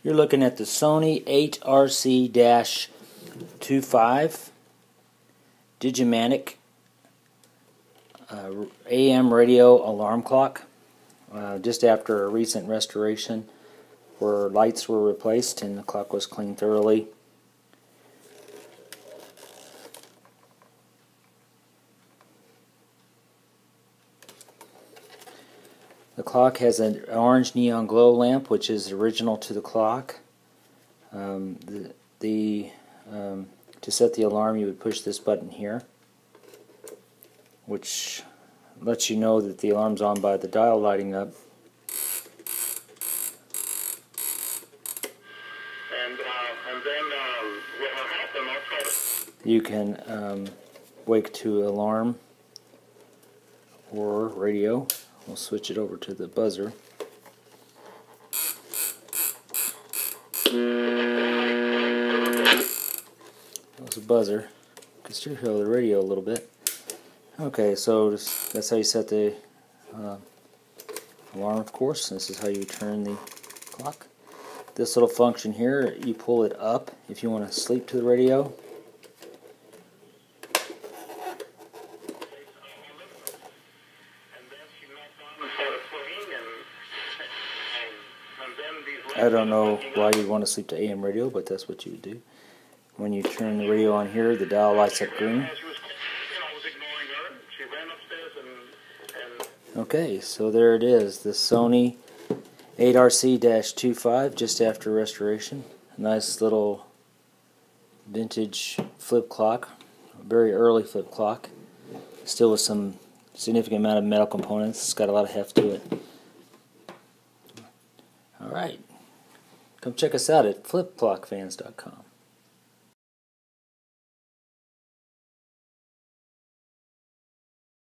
You're looking at the Sony 8RC-25 Digimatic AM radio alarm clock. Just after a recent restoration where lights were replaced and the clock was cleaned thoroughly. The clock has an orange neon glow lamp, which is original to the clock. To set the alarm, you would push this button here, which lets you know that the alarm's on by the dial lighting up. You can wake to alarm or radio. We'll switch it over to the buzzer. That was a buzzer. You can still hear the radio a little bit. Okay, so that's how you set the alarm, of course. This is how you turn the clock. This little function here, you pull it up if you want to sleep to the radio. I don't know why you'd want to sleep to AM radio, but that's what you would do. When you turn the radio on here, the dial lights up green. Okay, so there it is, the Sony 8RC-25 just after restoration. Nice little vintage flip clock, a very early flip clock. Still with some significant amount of metal components. It's got a lot of heft to it. Alright, come check us out at flipclockfans.com.